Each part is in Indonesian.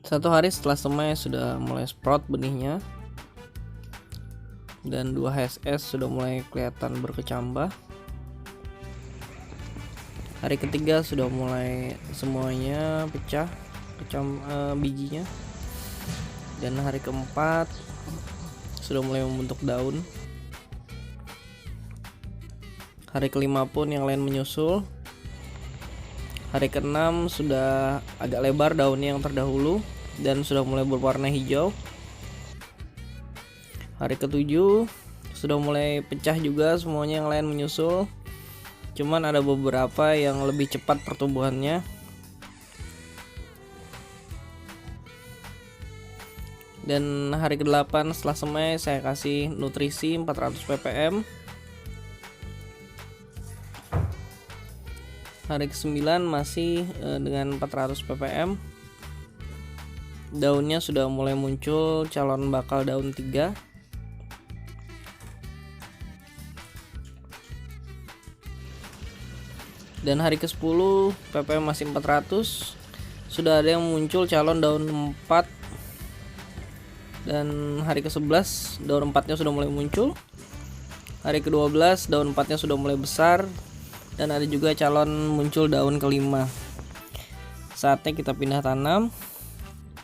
1 hari setelah semai sudah mulai sprout benihnya, dan 2 HSS sudah mulai kelihatan berkecambah. Hari ketiga sudah mulai semuanya pecah bijinya, dan hari keempat sudah mulai membentuk daun. Hari kelima pun yang lain menyusul. Hari keenam sudah agak lebar daunnya yang terdahulu dan sudah mulai berwarna hijau. Hari ketujuh sudah mulai pecah juga, semuanya yang lain menyusul. Cuman ada beberapa yang lebih cepat pertumbuhannya. Dan hari ke-8 setelah semai saya kasih nutrisi 400 ppm. Hari ke-9 masih dengan 400 ppm. Daunnya sudah mulai muncul calon bakal daun 3. Dan hari ke-10 ppm masih 400. Sudah ada yang muncul calon daun 4. Dan hari ke-11 daun 4-nya sudah mulai muncul. Hari ke-12 daun 4-nya sudah mulai besar. Dan ada juga calon muncul daun ke-5. Saatnya kita pindah tanam.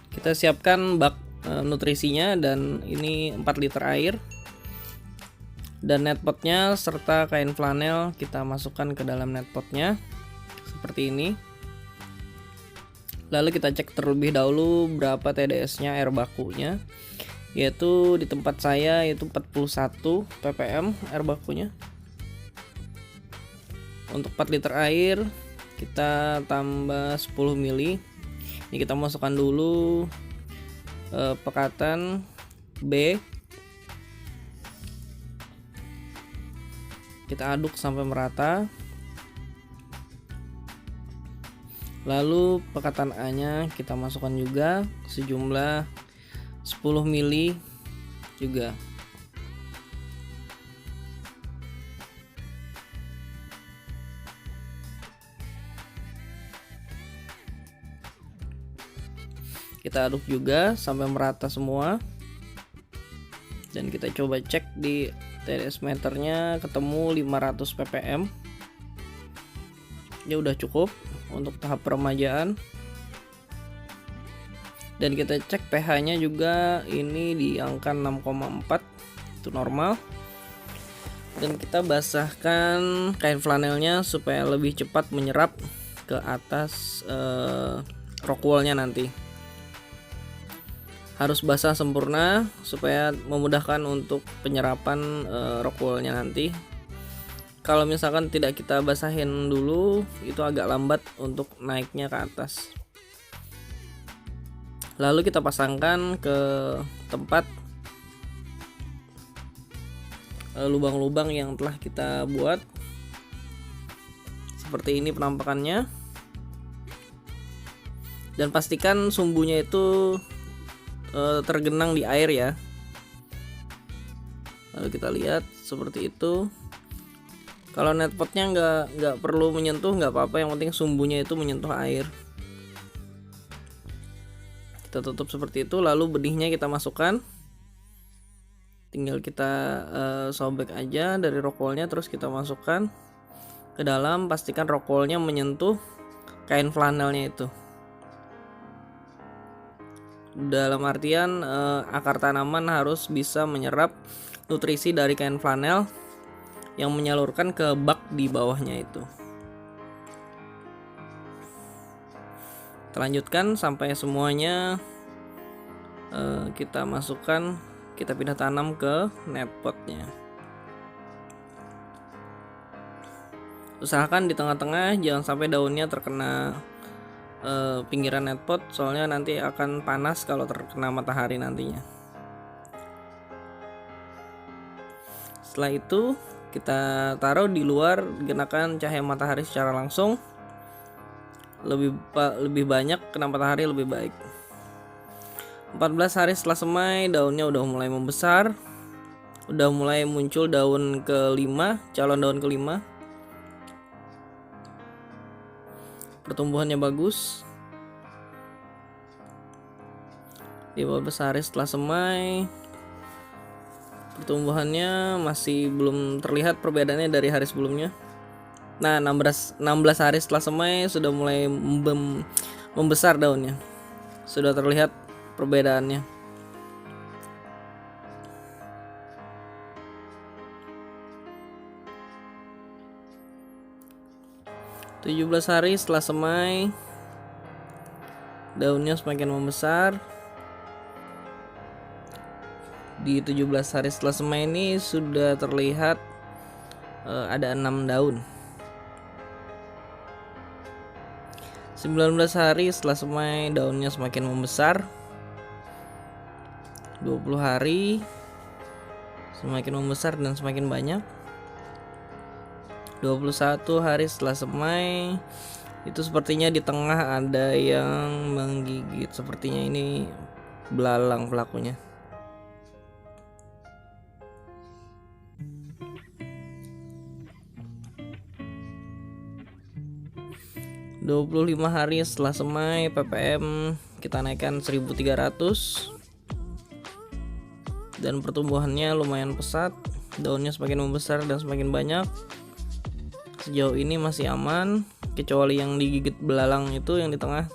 Kita siapkan bak nutrisinya, dan ini 4 liter air. Dan netpotnya serta kain flanel kita masukkan ke dalam netpotnya seperti ini. Lalu kita cek terlebih dahulu berapa TDS-nya air bakunya, yaitu di tempat saya yaitu 41 ppm air bakunya. Untuk 4 liter air kita tambah 10 ml. Ini kita masukkan dulu pekatan B. Kita aduk sampai merata. Lalu pekatan A-nya kita masukkan juga sejumlah 10 ml juga. Kita aduk juga sampai merata semua. Dan kita coba cek di TDS meternya, ketemu 500 ppm. Ya udah cukup untuk tahap peremajaan. Dan kita cek pH-nya juga, ini di angka 6,4, itu normal. Dan kita basahkan kain flanelnya supaya lebih cepat menyerap ke atas rock wool-nya nanti. Harus basah sempurna supaya memudahkan untuk penyerapan rock wool-nya nanti. Kalau misalkan tidak kita basahin dulu, itu agak lambat untuk naiknya ke atas. Lalu kita pasangkan ke tempat lubang-lubang yang telah kita buat. Seperti ini penampakannya. Dan pastikan sumbunya itu tergenang di air ya. Lalu kita lihat seperti itu. Kalau netpotnya nggak perlu menyentuh, nggak apa-apa, yang penting sumbunya itu menyentuh air. Kita tutup seperti itu. Lalu benihnya kita masukkan. Tinggal kita sobek aja dari rock wool-nya, terus kita masukkan ke dalam. Pastikan rock wool-nya menyentuh kain flanelnya itu. Dalam artian akar tanaman harus bisa menyerap nutrisi dari kain flanel yang menyalurkan ke bak di bawahnya itu. Kita lanjutkan sampai semuanya kita masukkan, kita pindah tanam ke netpotnya. Usahakan di tengah-tengah jangan sampai daunnya terkena pinggiran netpot, soalnya nanti akan panas kalau terkena matahari nantinya. Setelah itu kita taruh di luar, gunakan cahaya matahari secara langsung. Lebih banyak kena matahari lebih baik. 14 hari setelah semai, daunnya udah mulai membesar. Udah mulai muncul daun ke-5, calon daun ke-5. Pertumbuhannya bagus. 15 hari setelah semai, pertumbuhannya masih belum terlihat perbedaannya dari hari sebelumnya. Nah, 16 hari setelah semai sudah mulai membesar daunnya. Sudah terlihat perbedaannya. Tujuh 17 hari setelah semai, daunnya semakin membesar. Di 17 hari setelah semai ini sudah terlihat ada 6 daun. 19 hari setelah semai, daunnya semakin membesar. 20 hari semakin membesar dan semakin banyak. 21 hari setelah semai, itu sepertinya di tengah ada yang menggigit. Sepertinya ini belalang pelakunya. 25 hari setelah semai, ppm kita naikkan 1300 dan pertumbuhannya lumayan pesat. Daunnya semakin membesar dan semakin banyak. Sejauh ini masih aman, kecuali yang digigit belalang itu yang di tengah.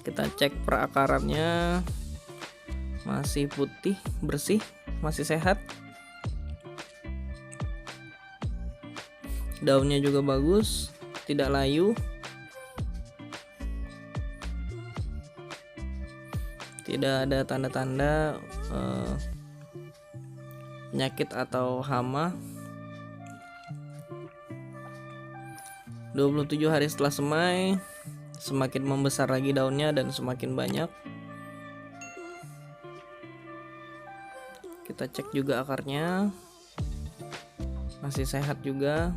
Kita cek perakarannya, masih putih, bersih, masih sehat. Daunnya juga bagus, tidak layu. Tidak ada tanda-tanda penyakit atau hama. 27 hari setelah semai, semakin membesar lagi daunnya dan semakin banyak. Kita cek juga akarnya, masih sehat juga.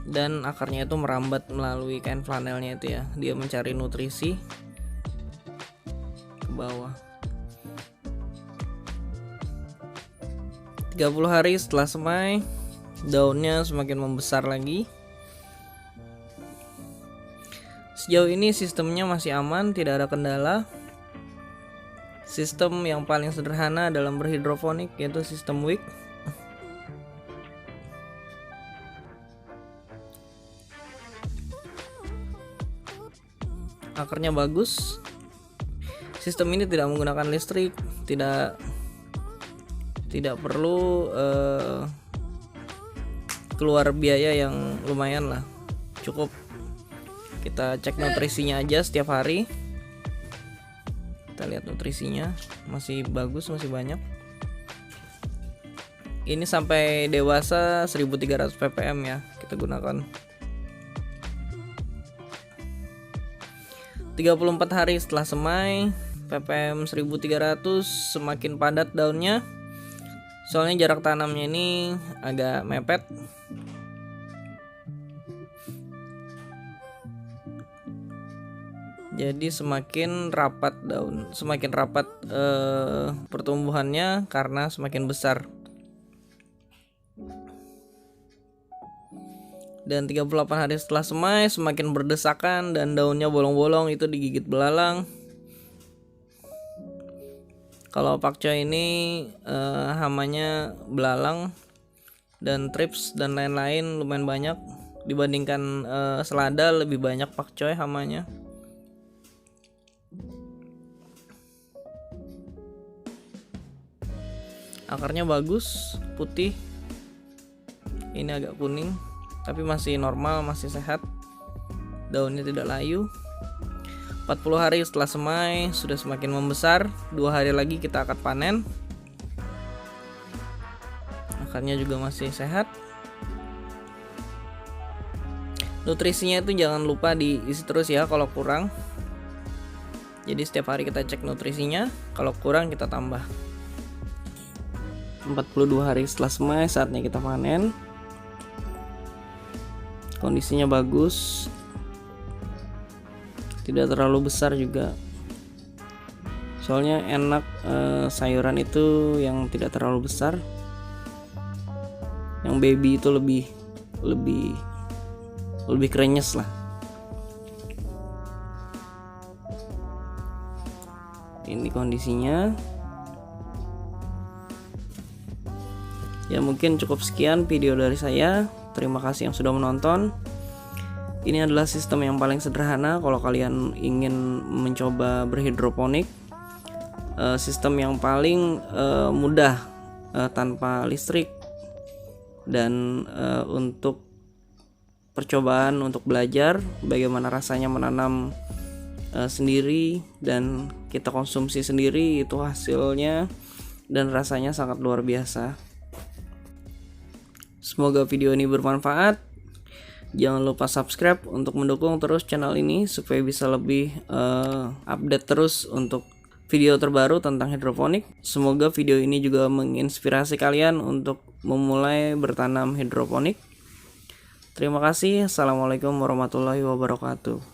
Dan akarnya itu merambat melalui kain flanelnya itu ya, dia mencari nutrisi ke bawah. 30 hari setelah semai, daunnya semakin membesar lagi. Sejauh ini sistemnya masih aman, tidak ada kendala. Sistem yang paling sederhana dalam berhidroponik yaitu sistem wick. Akarnya bagus. Sistem ini tidak menggunakan listrik, tidak perlu keluar biaya yang lumayan lah. Cukup kita cek nutrisinya aja setiap hari. Kita lihat nutrisinya masih bagus, masih banyak. Ini sampai dewasa 1300 ppm ya kita gunakan. 34 hari setelah semai, ppm 1300, semakin padat daunnya. Soalnya jarak tanamnya ini agak mepet. Jadi semakin rapat daun, semakin rapat pertumbuhannya karena semakin besar. Dan 38 hari setelah semai, semakin berdesakan dan daunnya bolong-bolong, itu digigit belalang. Kalau pakcoy ini hamanya belalang dan trips dan lain-lain lumayan banyak. Dibandingkan selada lebih banyak pakcoy hamanya. Akarnya bagus, putih. Ini agak kuning, tapi masih normal, masih sehat. Daunnya tidak layu. 40 hari setelah semai, sudah semakin membesar. 2 hari lagi kita akan panen. Akarnya juga masih sehat. Nutrisinya itu jangan lupa diisi terus ya kalau kurang. Jadi setiap hari kita cek nutrisinya, kalau kurang kita tambah. 42 hari setelah semai, saatnya kita panen. Kondisinya bagus, tidak terlalu besar juga. Soalnya enak sayuran itu yang tidak terlalu besar. Yang baby itu lebih krenyes lah. Ini kondisinya. Ya mungkin cukup sekian video dari saya. Terima kasih yang sudah menonton. Ini adalah sistem yang paling sederhana kalau kalian ingin mencoba berhidroponik. Sistem yang paling mudah tanpa listrik, dan untuk percobaan untuk belajar bagaimana rasanya menanam sendiri dan kita konsumsi sendiri, itu hasilnya dan rasanya sangat luar biasa. Semoga video ini bermanfaat. Jangan lupa subscribe untuk mendukung terus channel ini supaya bisa lebih update terus untuk video terbaru tentang hidroponik. Semoga video ini juga menginspirasi kalian untuk memulai bertanam hidroponik. Terima kasih. Assalamualaikum warahmatullahi wabarakatuh.